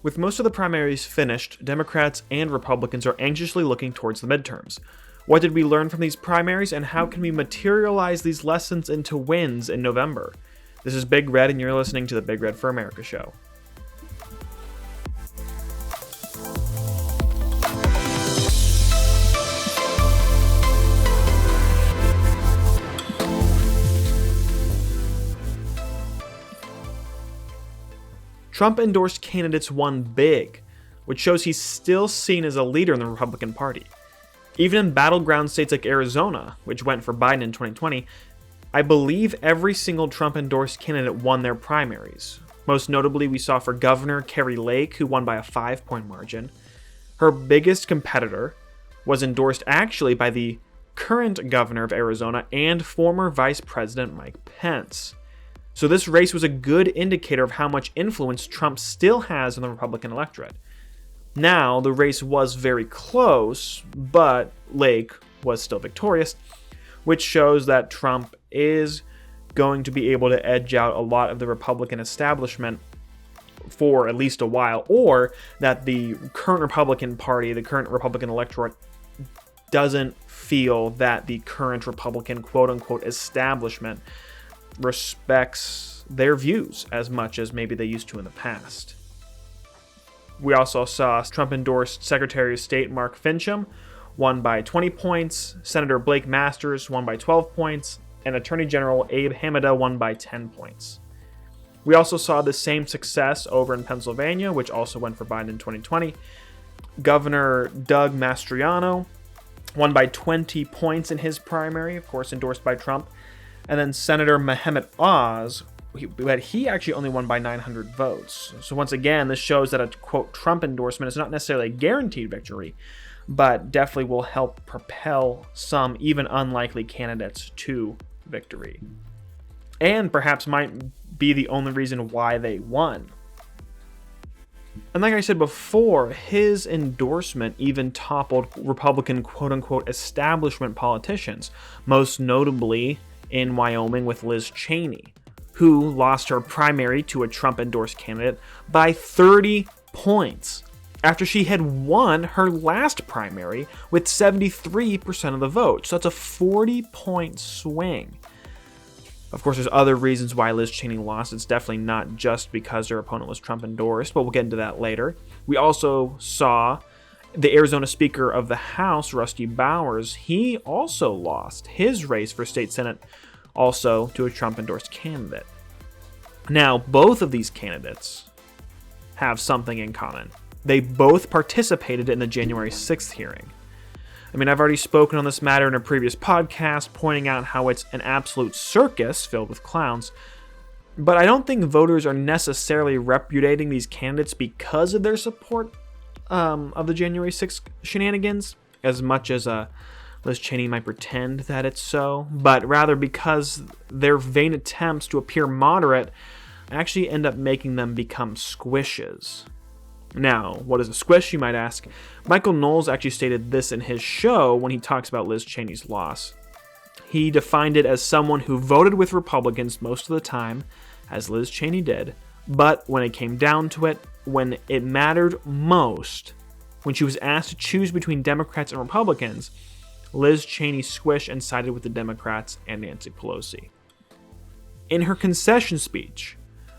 With most of the primaries finished, Democrats and Republicans are anxiously looking towards the midterms. What did we learn from these primaries, and how can we materialize these lessons into wins in November? This is Big Red, and you're listening to the Big Red for America show. Trump-endorsed candidates won big, which shows he's still seen as a leader in the Republican Party. Even in battleground states like Arizona, which went for Biden in 2020, I believe every single Trump-endorsed candidate won their primaries. Most notably, we saw for Governor Kari Lake, who won by a 5-point margin. Her biggest competitor was endorsed actually by the current governor of Arizona and former Vice President Mike Pence. So this race was a good indicator of how much influence Trump still has on the Republican electorate. Now, the race was very close, but Lake was still victorious, which shows that Trump is going to be able to edge out a lot of the Republican establishment for at least a while, or that the current Republican Party, the current Republican electorate, doesn't feel that the current Republican quote-unquote establishment respects their views as much as maybe they used to in the past. We also saw Trump-endorsed Secretary of State Mark Finchem won by 20 points, Senator Blake Masters won by 12 points, and Attorney General Abe Hamida won by 10 points. We also saw the same success over in Pennsylvania, which also went for Biden in 2020. Governor Doug Mastriano won by 20 points in his primary, of course endorsed by Trump. And then Senator Mehmet Oz, he actually only won by 900 votes. So once again, this shows that a, quote, Trump endorsement is not necessarily a guaranteed victory, but definitely will help propel some even unlikely candidates to victory. And perhaps might be the only reason why they won. And like I said before, his endorsement even toppled Republican quote-unquote establishment politicians, most notably in Wyoming with Liz Cheney, who lost her primary to a Trump-endorsed candidate by 30 points after she had won her last primary with 73% of the vote. So that's a 40-point swing. Of course, there's other reasons why Liz Cheney lost. It's definitely not just because her opponent was Trump-endorsed, but we'll get into that later. We also saw the Arizona Speaker of the House, Rusty Bowers. He also lost his race for state senate also to a Trump-endorsed candidate. Now, both of these candidates have something in common. They both participated in the January 6th hearing. I mean, I've already spoken on this matter in a previous podcast, pointing out how it's an absolute circus filled with clowns, but I don't think voters are necessarily repudiating these candidates because of their support of the January 6th shenanigans, as much as Liz Cheney might pretend that it's so, but rather because their vain attempts to appear moderate actually end up making them become squishes. Now, what is a squish, you might ask? Michael Knowles actually stated this in his show when he talks about Liz Cheney's loss. He defined it as someone who voted with Republicans most of the time, as Liz Cheney did, but when it came down to it, when it mattered most, when she was asked to choose between Democrats and Republicans, Liz Cheney squished and sided with the Democrats and Nancy Pelosi. In her concession speech,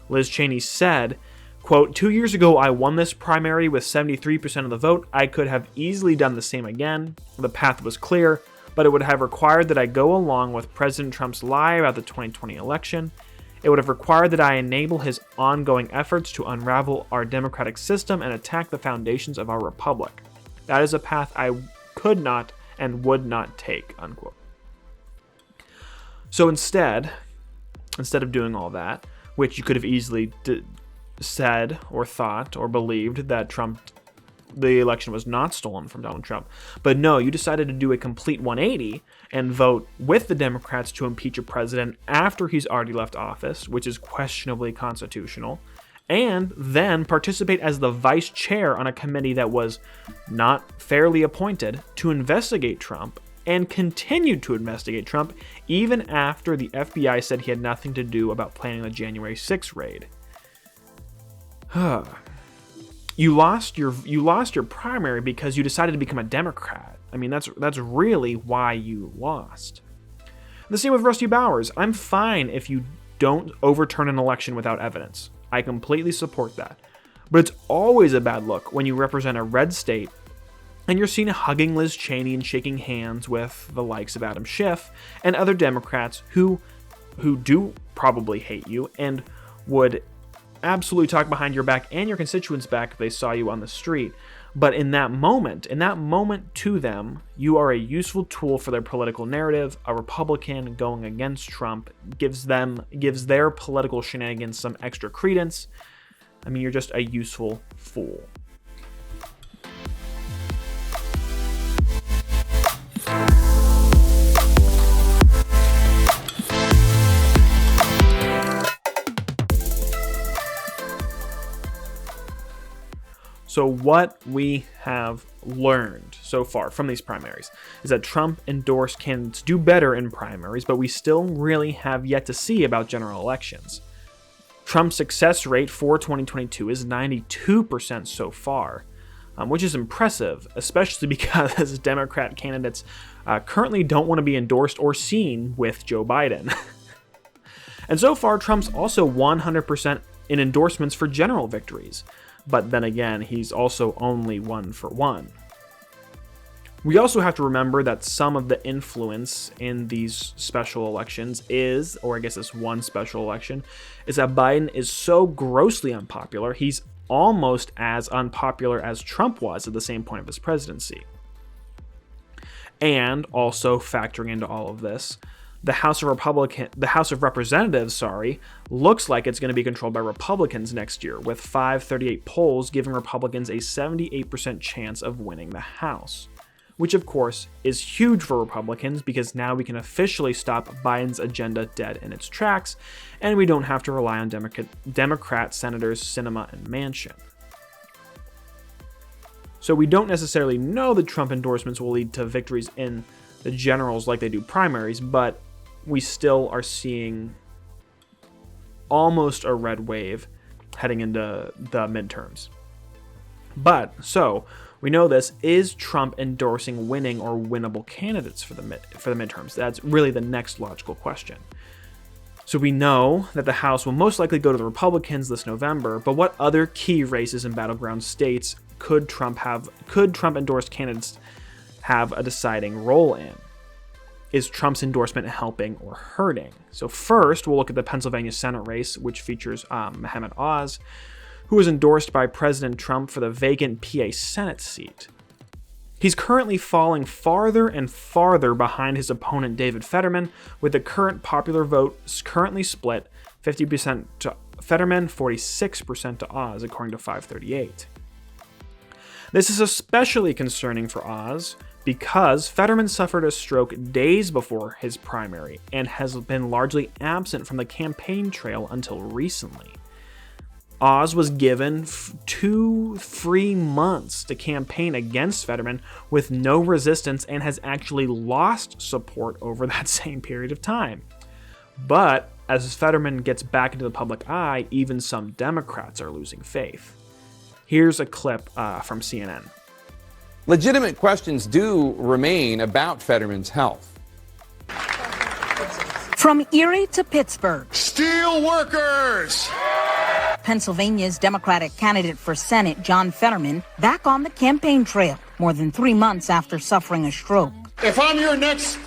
Liz Cheney said, quote, 2 years ago I won this primary with 73% of the vote. I could have easily done the same again. The path was clear, but it would have required that I go along with President Trump's lie about the 2020 election. It would have required that I enable his ongoing efforts to unravel our democratic system and attack the foundations of our republic. That is a path I could not and would not take, unquote. So instead of doing all that, which you could have easily said or thought or believed that the election was not stolen from Donald Trump. But no, you decided to do a complete 180 and vote with the Democrats to impeach a president after he's already left office, which is questionably constitutional, and then participate as the vice chair on a committee that was not fairly appointed to investigate Trump, and continued to investigate Trump even after the FBI said he had nothing to do about planning the January 6th raid. You lost your primary because you decided to become a Democrat. I mean, that's really why you lost. The same with Rusty Bowers. I'm fine if you don't overturn an election without evidence. I completely support that. But it's always a bad look when you represent a red state and you're seen hugging Liz Cheney and shaking hands with the likes of Adam Schiff and other Democrats who do probably hate you and would absolutely talk behind your back and your constituents' back if they saw you on the street. But in that moment to them, you are a useful tool for their political narrative. A Republican going against Trump gives their political shenanigans some extra credence. I mean, you're just a useful fool. So what we have learned so far from these primaries is that Trump-endorsed candidates do better in primaries, but we still really have yet to see about general elections. Trump's success rate for 2022 is 92% so far, which is impressive, especially because Democrat candidates currently don't want to be endorsed or seen with Joe Biden. And so far, Trump's also 100% in endorsements for general victories. But then again, he's also only 1 for 1. We also have to remember that some of the influence in these special elections is, or I guess this one special election, is that Biden is so grossly unpopular, he's almost as unpopular as Trump was at the same point of his presidency. And also factoring into all of this, the House of Representatives, looks like it's going to be controlled by Republicans next year, with 538 polls giving Republicans a 78% chance of winning the House. Which, of course, is huge for Republicans because now we can officially stop Biden's agenda dead in its tracks, and we don't have to rely on Democrat Senators Sinema and Manchin. So we don't necessarily know that Trump endorsements will lead to victories in the generals like they do primaries, but we still are seeing almost a red wave heading into the midterms. But, so, we know this. Is Trump endorsing winning or winnable candidates for the midterms? That's really the next logical question. So we know that the House will most likely go to the Republicans this November, but what other key races in battleground states could Trump-endorsed candidates have a deciding role in? Is Trump's endorsement helping or hurting? So first, we'll look at the Pennsylvania Senate race, which features Mohammed Oz, who was endorsed by President Trump for the vacant PA Senate seat. He's currently falling farther and farther behind his opponent David Fetterman, with the current popular vote currently split 50% to Fetterman, 46% to Oz, according to 538. This is especially concerning for Oz, because Fetterman suffered a stroke days before his primary and has been largely absent from the campaign trail until recently. Oz was given 2 free months to campaign against Fetterman with no resistance and has actually lost support over that same period of time. But as Fetterman gets back into the public eye, even some Democrats are losing faith. Here's a clip from CNN. Legitimate questions do remain about Fetterman's health. From Erie to Pittsburgh, steel workers! Pennsylvania's Democratic candidate for Senate, John Fetterman, back on the campaign trail more than 3 months after suffering a stroke. If I'm your next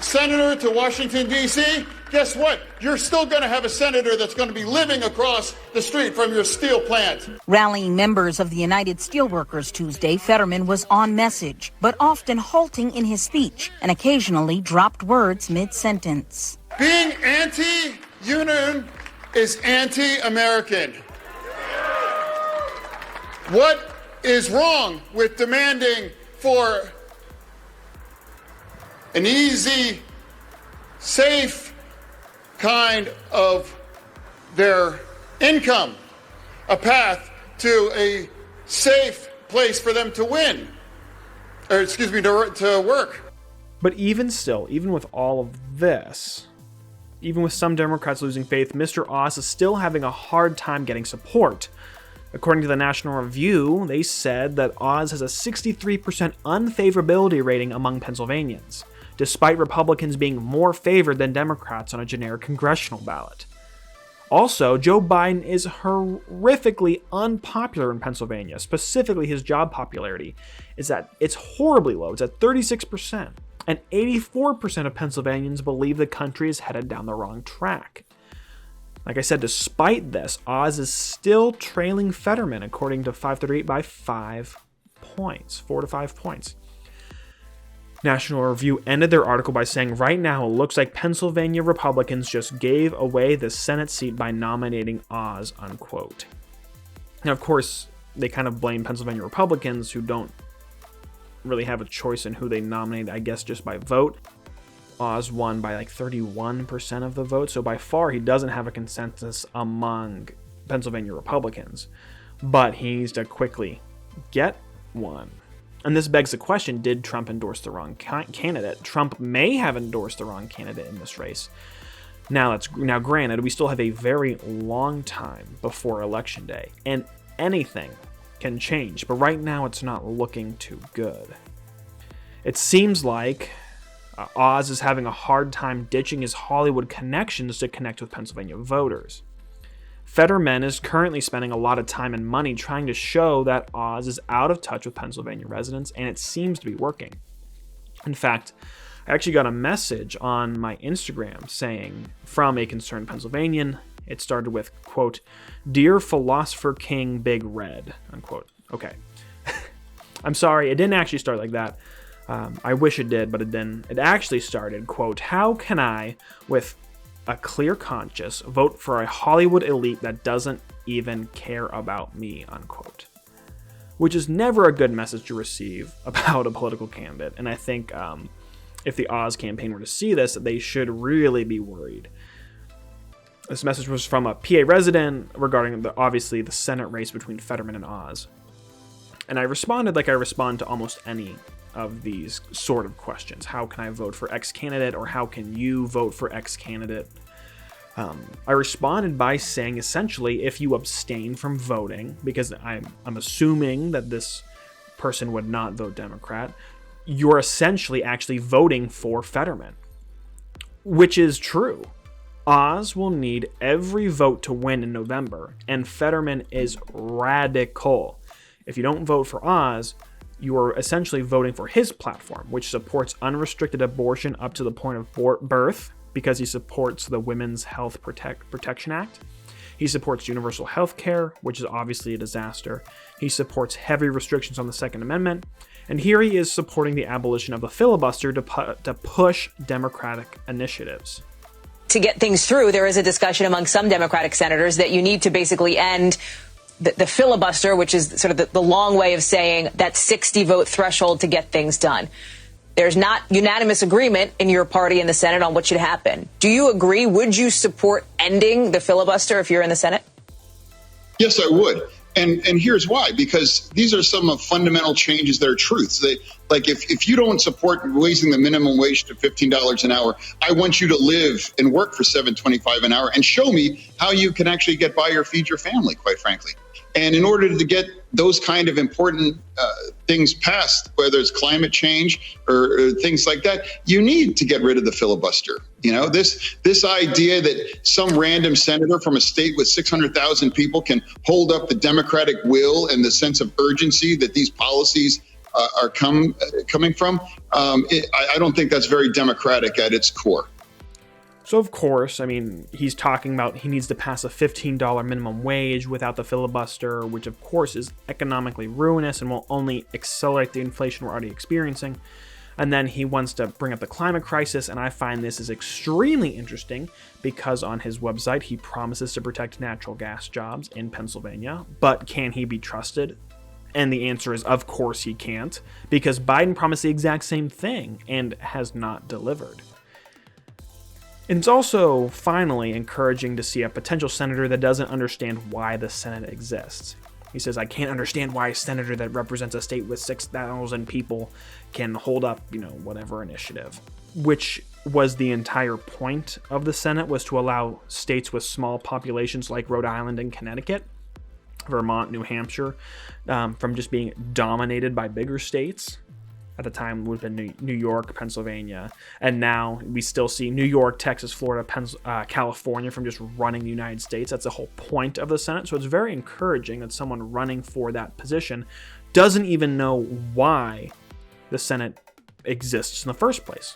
senator to Washington, D.C., guess what? You're still going to have a senator that's going to be living across the street from your steel plant. Rallying members of the United Steelworkers Tuesday, Fetterman was on message, but often halting in his speech and occasionally dropped words mid-sentence. Being anti-union is anti-American. What is wrong with demanding for an easy, safe kind of their income, a path to a safe place for them to win, to work? But even still, even with all of this, even with some Democrats losing faith, Mr. Oz is still having a hard time getting support. According to the National Review, they said that Oz has a 63% unfavorability rating among Pennsylvanians, despite Republicans being more favored than Democrats on a generic congressional ballot. Also, Joe Biden is horrifically unpopular in Pennsylvania. Specifically, his job popularity it's horribly low. It's at 36%. And 84% of Pennsylvanians believe the country is headed down the wrong track. Like I said, despite this, Oz is still trailing Fetterman, according to 538, by 5 points, 4 to 5 points. National Review ended their article by saying, right now it looks like Pennsylvania Republicans just gave away the Senate seat by nominating Oz, unquote. Now, of course, they kind of blame Pennsylvania Republicans who don't really have a choice in who they nominate, I guess, just by vote. Oz won by like 31% of the vote, so by far he doesn't have a consensus among Pennsylvania Republicans, but he needs to quickly get one. And this begs the question, did Trump endorse the wrong candidate? Trump may have endorsed the wrong candidate in this race. Now granted, we still have a very long time before Election Day, and anything can change, but right now it's not looking too good. It seems like Oz is having a hard time ditching his Hollywood connections to connect with Pennsylvania voters. Fetterman is currently spending a lot of time and money trying to show that Oz is out of touch with Pennsylvania residents, and it seems to be working. In fact, I actually got a message on my Instagram saying, from a concerned Pennsylvanian, it started with, quote, "Dear Philosopher King Big Red," unquote. Okay. I'm sorry, it didn't actually start like that. I wish it did, but it didn't. It actually started, quote, "How can I, with a clear conscience, vote for a Hollywood elite that doesn't even care about me," unquote. Which is never a good message to receive about a political candidate. And I think if the Oz campaign were to see this, they should really be worried. This message was from a PA resident regarding obviously the Senate race between Fetterman and Oz. And I responded like I respond to almost any of these sort of questions. How can I vote for X candidate, or how can you vote for X candidate? I responded by saying, essentially, if you abstain from voting, because I'm assuming that this person would not vote Democrat, you're essentially actually voting for Fetterman, which is true. Oz will need every vote to win in November, and Fetterman is radical. If you don't vote for Oz, you are essentially voting for his platform, which supports unrestricted abortion up to the point of birth, because he supports the Women's Health Protection Act. He supports universal health care, which is obviously a disaster. He supports heavy restrictions on the Second Amendment. And here he is supporting the abolition of the filibuster to push Democratic initiatives. To get things through, there is a discussion among some Democratic senators that you need to basically end the filibuster, which is sort of the long way of saying that 60-vote threshold to get things done. There's not unanimous agreement in your party in the Senate on what should happen. Do you agree? Would you support ending the filibuster if you're in the Senate? Yes, I would. And here's why, because these are some of fundamental changes that are truths. Like if you don't support raising the minimum wage to $15 an hour, I want you to live and work for $7.25 an hour and show me how you can actually get by or feed your family, quite frankly. And in order to get those kind of important things passed, whether it's climate change or things like that, you need to get rid of the filibuster. You know, this idea that some random senator from a state with 600,000 people can hold up the Democratic will and the sense of urgency that these policies are coming from, I don't think that's very democratic at its core. So, of course, I mean, he's talking about he needs to pass a $15 minimum wage without the filibuster, which, of course, is economically ruinous and will only accelerate the inflation we're already experiencing. And then he wants to bring up the climate crisis, and I find this is extremely interesting because on his website, he promises to protect natural gas jobs in Pennsylvania. But can he be trusted? And the answer is, of course, he can't, because Biden promised the exact same thing and has not delivered. And it's also, finally, encouraging to see a potential senator that doesn't understand why the Senate exists. He says, I can't understand why a senator that represents a state with 6,000 people can hold up, whatever initiative. Which was the entire point of the Senate, was to allow states with small populations like Rhode Island and Connecticut Vermont, New Hampshire, from just being dominated by bigger states. At the time, it would have been New York, Pennsylvania, and now we still see New York, Texas, Florida, California from just running the United States. That's the whole point of the Senate. So it's very encouraging that someone running for that position doesn't even know why the Senate exists in the first place.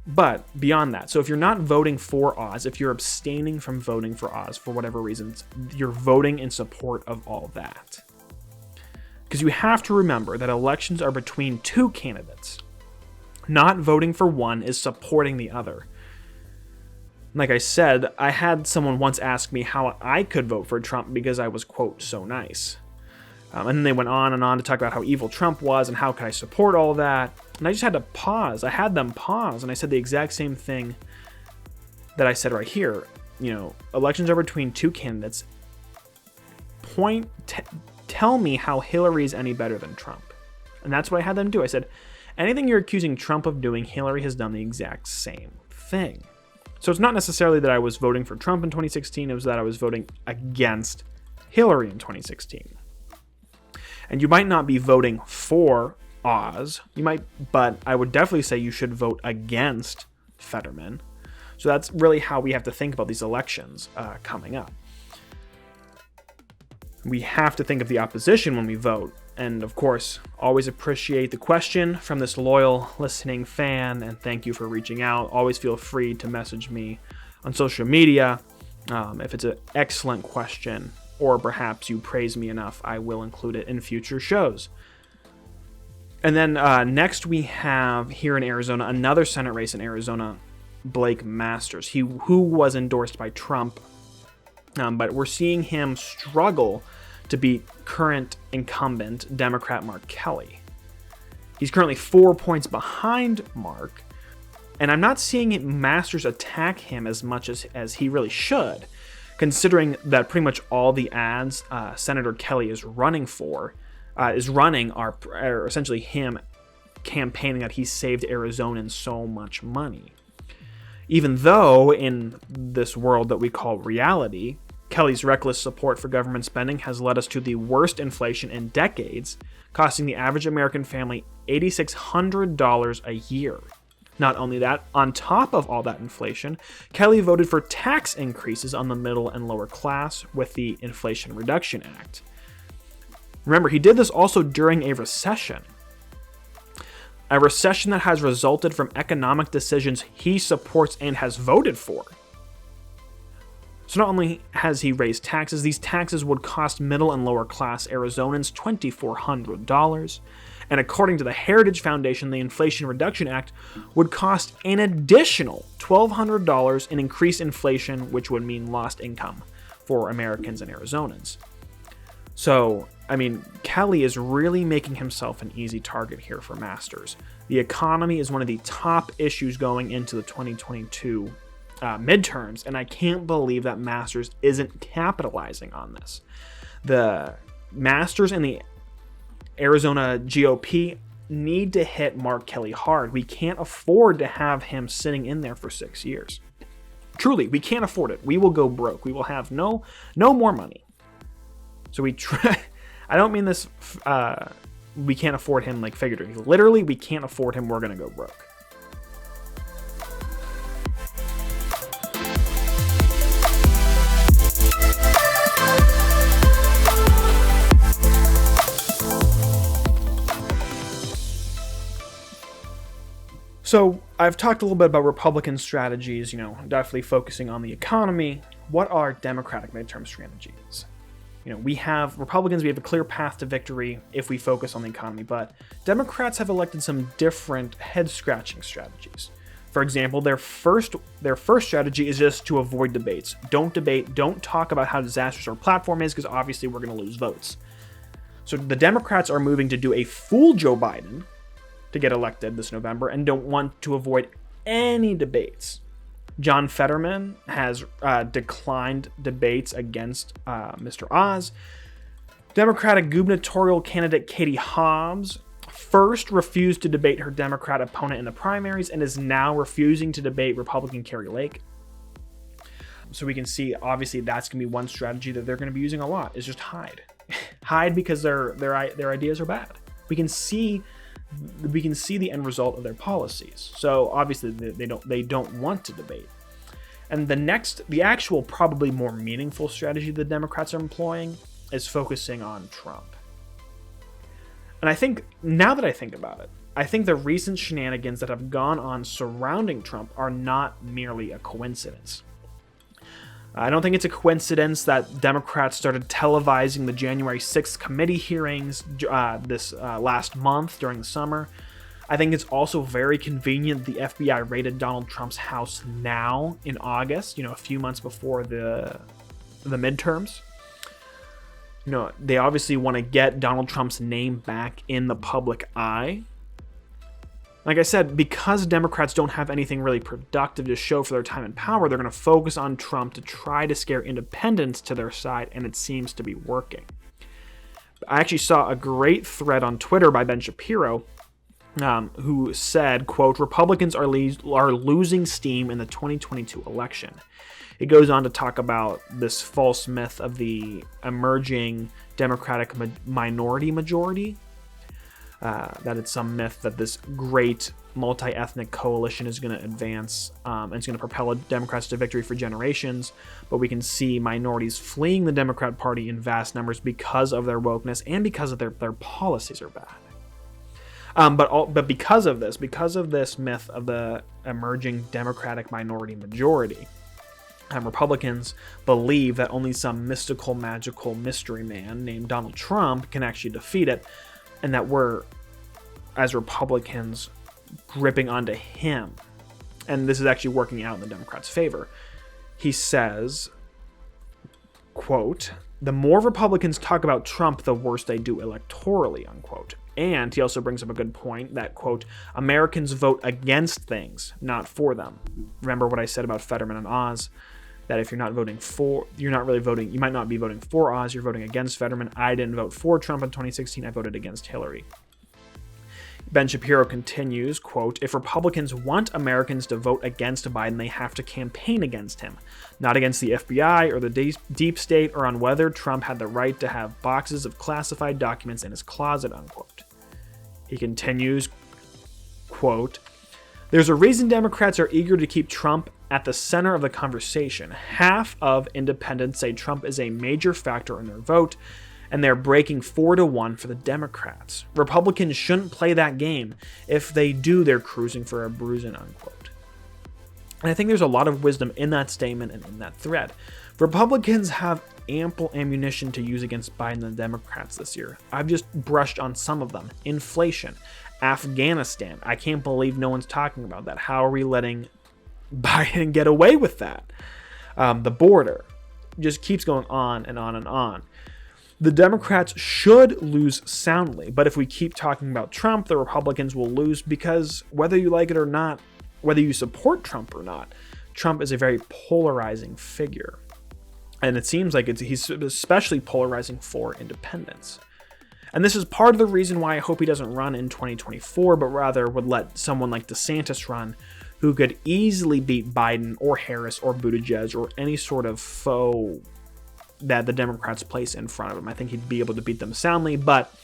But beyond that, so if you're not voting for Oz, if you're abstaining from voting for Oz for whatever reasons, you're voting in support of all that. Because you have to remember that elections are between two candidates. Not voting for one is supporting the other. Like I said, I had someone once ask me how I could vote for Trump because I was, quote, so nice. And then they went on and on to talk about how evil Trump was and how could I support all that. And I just had to pause. I had them pause, and I said the exact same thing that I said right here. You know, elections are between two candidates. Tell me how Hillary is any better than Trump. And that's what I had them do. I said, anything you're accusing Trump of doing, Hillary has done the exact same thing. So it's not necessarily that I was voting for Trump in 2016, it was that I was voting against Hillary in 2016. And you might not be voting for Oz, but I would definitely say you should vote against Fetterman. So that's really how we have to think about these elections coming up. We have to think of the opposition when we vote. And of course, always appreciate the question from this loyal listening fan, and thank you for reaching out. Always feel free to message me on social media. If it's an excellent question, or perhaps you praise me enough, I will include it in future shows. And then next we have here in Arizona, another Senate race in Arizona, Blake Masters, who was endorsed by Trump, but we're seeing him struggle to beat current incumbent Democrat Mark Kelly. He's currently 4 points behind Mark, and I'm not seeing Masters attack him as much as he really should, considering that pretty much all the ads Senator Kelly is running are essentially him campaigning that he saved Arizonans so much money. Even though in this world that we call reality, Kelly's reckless support for government spending has led us to the worst inflation in decades, costing the average American family $8,600 a year. Not only that, on top of all that inflation, Kelly voted for tax increases on the middle and lower class with the Inflation Reduction Act. Remember, he did this also during a recession that has resulted from economic decisions he supports and has voted for. So not only has he raised taxes, these taxes would cost middle and lower class Arizonans $2,400. And according to the Heritage Foundation, the Inflation Reduction Act would cost an additional $1,200 in increased inflation, which would mean lost income for Americans and Arizonans. So, I mean, Kelly is really making himself an easy target here for Masters. The economy is one of the top issues going into the 2022 midterms, and I can't believe that Masters isn't capitalizing on this. The Masters and the Arizona GOP need to hit Mark Kelly hard. We can't afford to have him sitting in there for 6 years. Truly, we can't afford it. We will go broke. We will have no more money. So we try. I don't mean this. We can't afford him like figuratively. Literally, we can't afford him. We're gonna go broke. So I've talked a little bit about Republican strategies, definitely focusing on the economy. What are Democratic midterm strategies? We have Republicans, we have a clear path to victory if we focus on the economy, but Democrats have elected some different head-scratching strategies. For example, their first strategy is just to avoid debates. Don't debate, don't talk about how disastrous our platform is, because obviously we're going to lose votes. So the Democrats are moving to do a fool Joe Biden to get elected this November and don't want to avoid any debates. John Fetterman has declined debates against Mr. Oz. Democratic gubernatorial candidate Katie Hobbs first refused to debate her Democrat opponent in the primaries and is now refusing to debate Republican Kari Lake. So we can see, obviously, that's going to be one strategy that they're going to be using a lot, is just hide. Hide because their ideas are bad. We can see the end result of their policies. So obviously they don't want to debate. And the actual probably more meaningful strategy the Democrats are employing is focusing on Trump. And I think, now that I think about it, I think the recent shenanigans that have gone on surrounding Trump are not merely a coincidence. I don't think it's a coincidence that Democrats started televising the January 6th committee hearings this last month during the summer. I think it's also very convenient the FBI raided Donald Trump's house now in August, a few months before the midterms. They obviously want to get Donald Trump's name back in the public eye. Like I said, because Democrats don't have anything really productive to show for their time in power, they're going to focus on Trump to try to scare independents to their side, and it seems to be working. I actually saw a great thread on Twitter by Ben Shapiro, who said, quote, "Republicans are losing steam in the 2022 election." It goes on to talk about this false myth of the emerging Democratic minority majority. That it's some myth that this great multi-ethnic coalition is going to advance and it's going to propel Democrats to victory for generations. But we can see minorities fleeing the Democrat Party in vast numbers because of their wokeness and because of their policies are bad. But because of this myth of the emerging Democratic minority majority, Republicans believe that only some mystical, magical mystery man named Donald Trump can actually defeat it, and that we're, as Republicans, gripping onto him. And this is actually working out in the Democrats' favor. He says, quote, "The more Republicans talk about Trump, the worse they do electorally," unquote. And he also brings up a good point that, quote, "Americans vote against things, not for them." Remember what I said about Fetterman and Oz, that if you're not voting for, you're not really voting, you might not be voting for Oz, you're voting against Fetterman. I didn't vote for Trump in 2016, I voted against Hillary. Ben Shapiro continues, quote, "If Republicans want Americans to vote against Biden, they have to campaign against him, not against the FBI or the deep state or on whether Trump had the right to have boxes of classified documents in his closet," unquote. He continues, quote, "There's a reason Democrats are eager to keep Trump at the center of the conversation. Half of independents say Trump is a major factor in their vote, and they're breaking 4-1 for the Democrats. Republicans shouldn't play that game. If they do, they're cruising for a bruising," unquote. And I think there's a lot of wisdom in that statement and in that thread. Republicans have ample ammunition to use against Biden and the Democrats this year. I've just brushed on some of them. Inflation, Afghanistan. I can't believe no one's talking about that. How are we letting Biden get away with that? The border just keeps going on and on and on. The Democrats should lose soundly, but if we keep talking about Trump, the Republicans will lose because whether you like it or not, whether you support Trump or not, Trump is a very polarizing figure. And it seems like he's especially polarizing for independents. And this is part of the reason why I hope he doesn't run in 2024, but rather would let someone like DeSantis run, who could easily beat Biden or Harris or Buttigieg or any sort of foe that the Democrats place in front of him. I think he'd be able to beat them soundly, but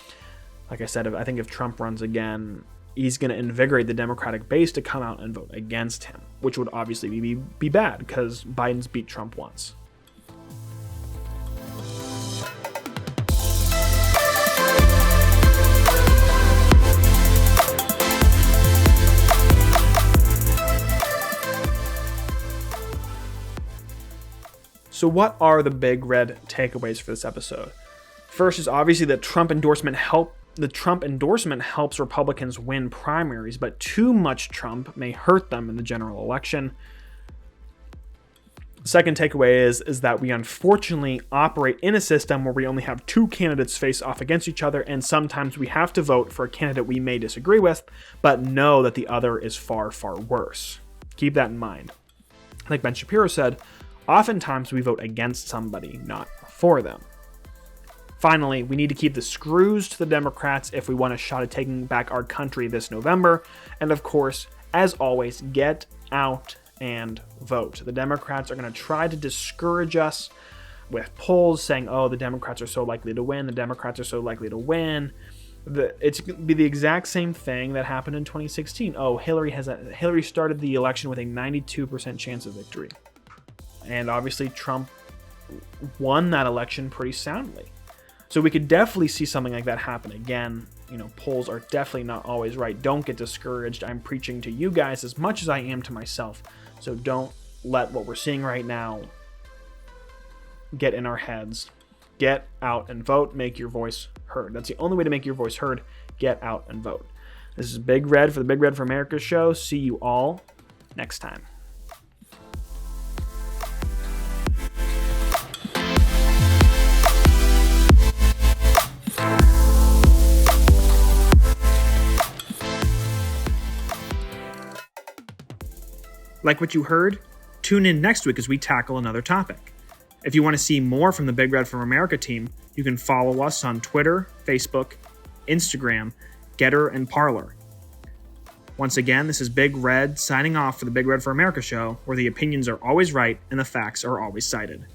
like I said, I think if Trump runs again, he's going to invigorate the Democratic base to come out and vote against him, which would obviously be bad because Biden's beat Trump once. So what are the big red takeaways for this episode? First is obviously that the Trump endorsement helps Republicans win primaries, but too much Trump may hurt them in the general election. Second takeaway is that we unfortunately operate in a system where we only have two candidates face off against each other, and sometimes we have to vote for a candidate we may disagree with, but know that the other is far, far worse. Keep that in mind. Like Ben Shapiro said, oftentimes we vote against somebody, not for them. Finally, we need to keep the screws to the Democrats if we want a shot at taking back our country this November. And of course, as always, get out and vote. The Democrats are going to try to discourage us with polls saying, oh, the Democrats are so likely to win. The Democrats are so likely to win. It's going to be the exact same thing that happened in 2016. Oh, Hillary started the election with a 92% chance of victory. And obviously Trump won that election pretty soundly. So we could definitely see something like that happen again. Polls are definitely not always right. Don't get discouraged. I'm preaching to you guys as much as I am to myself. So don't let what we're seeing right now get in our heads. Get out and vote. Make your voice heard. That's the only way to make your voice heard. Get out and vote. This is Big Red for the Big Red for America show. See you all next time. Like what you heard? Tune in next week as we tackle another topic. If you want to see more from the Big Red from America team, you can follow us on Twitter, Facebook, Instagram, Getter, and Parler. Once again, this is Big Red signing off for the Big Red for America show, where the opinions are always right and the facts are always cited.